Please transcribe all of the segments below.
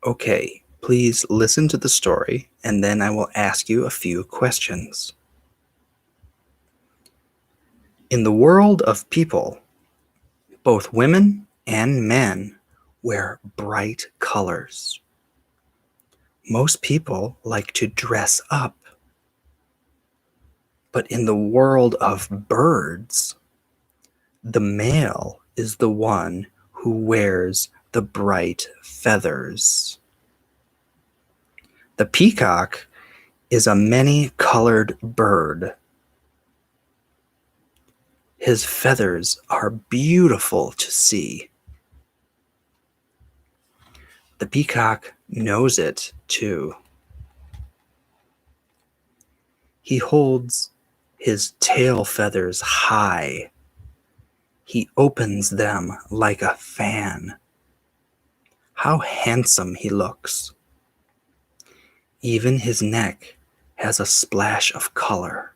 Okay, please listen to the story and then I will ask you a few questions. In the world of people, both women and men wear bright colors. Most people like to dress up. But in the world of birds, the male is the one who wears the bright feathers. The peacock is a many-colored bird. His feathers are beautiful to see. The peacock knows it too. He holds his tail feathers high. He opens them like a fan. How handsome he looks. Even his neck has a splash of color.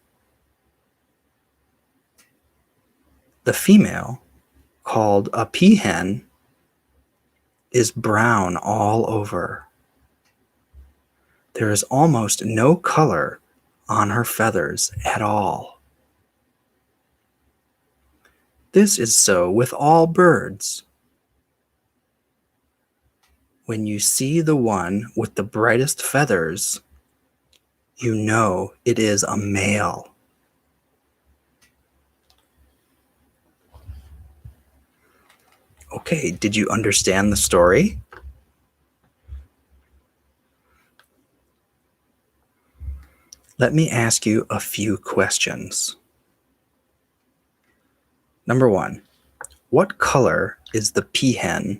The female, called a peahen, is brown all over. There is almost no color on her feathers at all. This is so with all birds. When you see the one with the brightest feathers, you know it is a male. Okay, did you understand the story? Let me ask you a few questions. Number 1, what color is the peahen?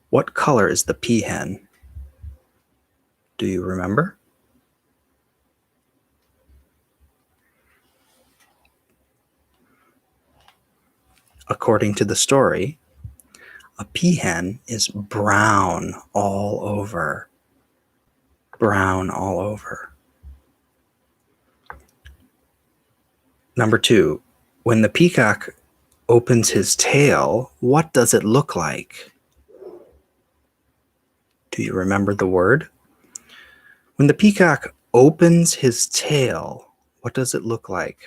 What color is the peahen? Do you remember? According to the story, a peahen is brown all over. Brown all over. Number 2, when the peacock opens his tail, what does it look like? Do you remember the word? When the peacock opens his tail, what does it look like?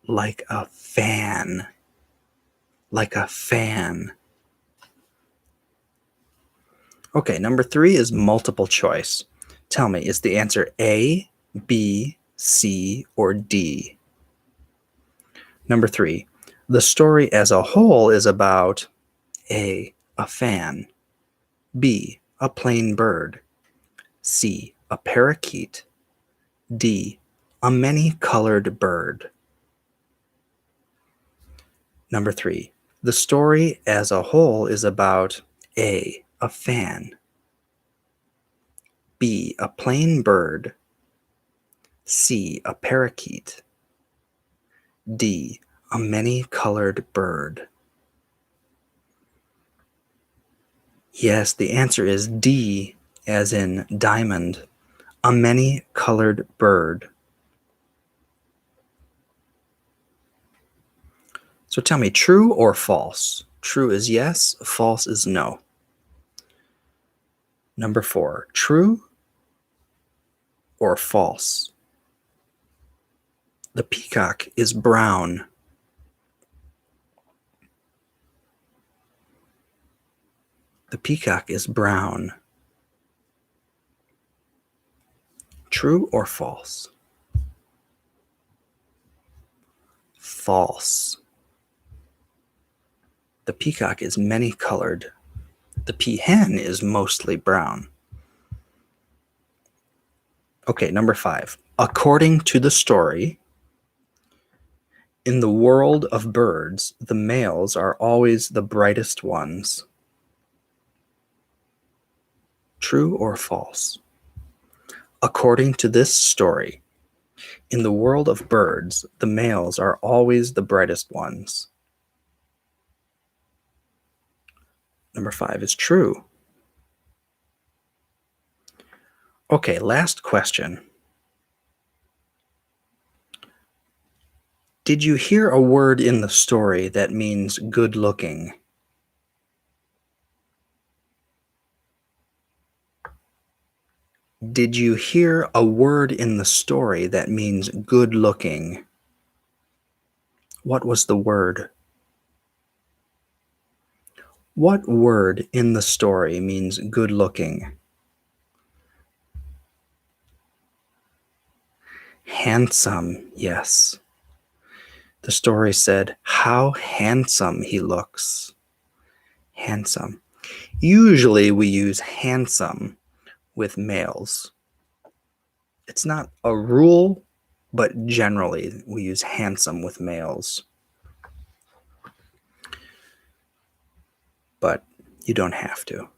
Like a fan. Like a fan. Okay, number 3 is multiple choice. Tell me, is the answer A, B, C, or D? Number 3, the story as a whole is about A, a fan, B, a plain bird, C, a parakeet, D, a many-colored bird. Number 3, the story as a whole is about A, a fan, B, a plain bird, C, a parakeet, D, a many-colored bird. Yes, the answer is D, as in diamond, a many-colored bird. So tell me, true or false? True is yes, false is no. Number 4, true or false? The peacock is brown. The peacock is brown. True or false? False. The peacock is many-colored. The peahen is mostly brown. Okay, number 5. According to the story, in the world of birds, the males are always the brightest ones. True or false? According to this story, in the world of birds, the males are always the brightest ones. Number 5 is true. Okay, last question. Did you hear a word in the story that means good looking? Did you hear a word in the story that means good looking? What was the word? What word in the story means good looking? Handsome, yes. The story said, "How handsome he looks." Handsome. Usually we use handsome with males. It's not a rule, but generally we use handsome with males. But you don't have to.